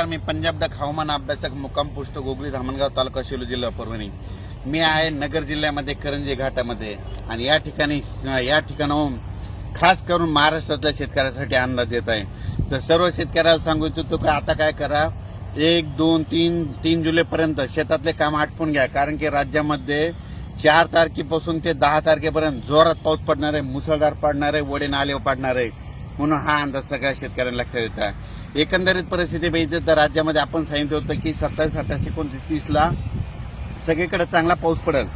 नमस्कार, मी पंजाब द हवामान अभ्यासक मुक्काम पोस्ट गोगली धामणगाव तालुका शेलू जिल्हा परभणी। मी आहे नगर जिल्ह्यामध्ये करंजी घाटामध्ये आणि या ठिकाणाहून खास करून महाराष्ट्रातल्या शेतकऱ्यांसाठी अंदाज देत आहे। तर सर्व शेतकऱ्याला सांगू इच्छितो की आता काय करा, 1, 2, 3 जुलैपर्यंत शेतातले काम आटपून घ्या, कारण की राज्यामध्ये 4 तारखेपासून ते 10 तारखेपर्यंत जोरात पाऊस पडणार आहे, मुसळधार पडणार आहे, वडे नाले पडणार आहे, म्हणून हा अंदाज सगळ्या शेतकऱ्यांना लक्षात येत आहे। एकंदरीत परिस्थिती बघितली तर राज्यामध्ये आपण सांगितलं होतं की 27, 28, 29, 30ला सगळीकडे चांगला पाऊस पडेल,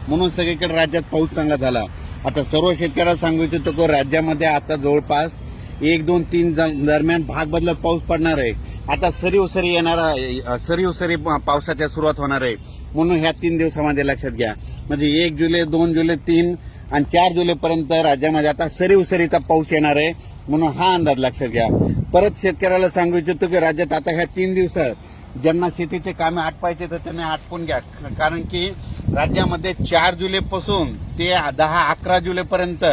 म्हणून सगळीकडे राज्यात पाऊस चांगला झाला। आता सर्व शेतकऱ्याला सांगू इच्छितो की राज्यामध्ये आता जवळपास 1, 2, 3 दरम्यान भाग बदलत पाऊस पडणार आहे। आता सरी पावसाच्या सुरुवात होणार आहे, म्हणून ह्या 3 दिवसामध्ये लक्षात घ्या। म्हणजे 1 जुलै, 2 जुलै, 3 आणि 4 जुलैपर्यंत राज्यामध्ये आता सरीचा पाऊस येणार आहे, म्हणून हा अंदाज लक्षात घ्या। परत शेतकऱ्याला सांगू इच्छितो की राज्यात आता ह्या 3 दिवसात ज्यांना शेतीचे कामे आटपायचे तर त्यांनी आटपून घ्या, कारण की राज्यामध्ये 4 जुलैपासून ते 10-11 जुलैपर्यंत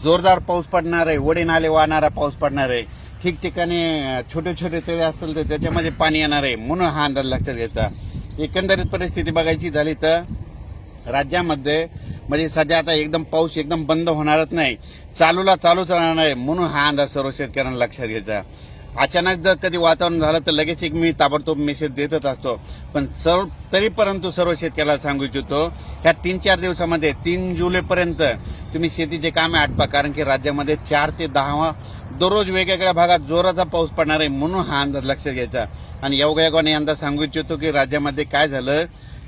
जोरदार पाऊस पडणार आहे, वडे नाले वाहणारा पाऊस पडणार आहे। ठिकठिकाणी छोटे छोटे तळे असतील तर त्याच्यामध्ये पाणी येणार आहे, म्हणून हा अंदाज लक्षात घ्यायचा। एकंदरीत परिस्थिती बघायची झाली तर राज्यामध्ये म्हणजे सध्या आता पाऊस एकदम बंद होणारच नाही, चालूच राहणार आहे, म्हणून हा अंदाज सर्व शेतकऱ्यांना लक्षात घ्यायचा। अचानक जर कधी वातावरण झालं तर लगेच मी ताबडतोब मेसेज देतच असतो, पण परंतु सर्व शेतकऱ्याला सांगू इच्छितो ह्या 3-4 दिवसामध्ये 3 जुलैपर्यंत तुम्ही शेतीचे कामे आटपा, कारण की राज्यामध्ये 4 ते 10 दररोज वेगवेगळ्या भागात जोराचा पाऊस पडणार आहे, म्हणून हा अंदाज लक्षात घ्यायचा। आणि योगायोगाने अंदाज सांगू इच्छितो की राज्यामध्ये काय झालं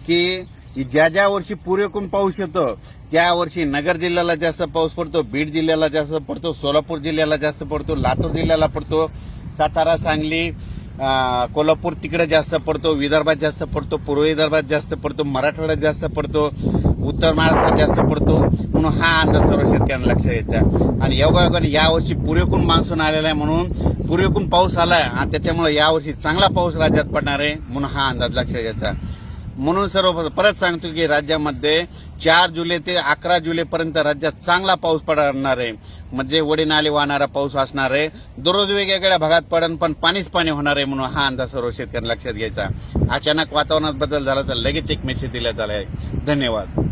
की ज्या वर्षी पुरेपूर पाऊस येतो त्या वर्षी नगर जिल्ह्याला जास्त पाऊस पडतो, बीड जिल्ह्याला जास्त पडतो, सोलापूर जिल्ह्याला जास्त पडतो, लातूर जिल्ह्याला पडतो, सातारा, सांगली, कोल्हापूर तिकडे जास्त पडतो, विदर्भात जास्त पडतो, पूर्व विदर्भात जास्त पडतो, मराठवाड्यात जास्त पडतो, उत्तर महाराष्ट्रात जास्त पडतो, म्हणून हा अंदाज सर्व शेतकऱ्यांना लक्षात घ्यायचा। आणि योगायोगाने यावर्षी पुरेपूर मान्सून आलेला आहे, म्हणून पुरेपूर पाऊस आलाय आणि त्याच्यामुळे यावर्षी चांगला पाऊस राज्यात पडणार आहे, म्हणून हा अंदाज लक्षात घ्यायचा। म्हणून सर्व परत सांगतो की राज्यामध्ये 4 जुलै ते 11 जुलैपर्यंत राज्यात चांगला पाऊस पडणार आहे, म्हणजे वडे नाले वाहणारा पाऊस असणार आहे, दररोज वेगवेगळ्या भागात पडन पण पाणीच पाणी होणार आहे, म्हणून हा अंदाज सर्व शेतकऱ्यांना लक्षात घ्यायचा। अचानक वातावरणात बदल झाला तर लगेच एक मेसेज दिला आहे। धन्यवाद।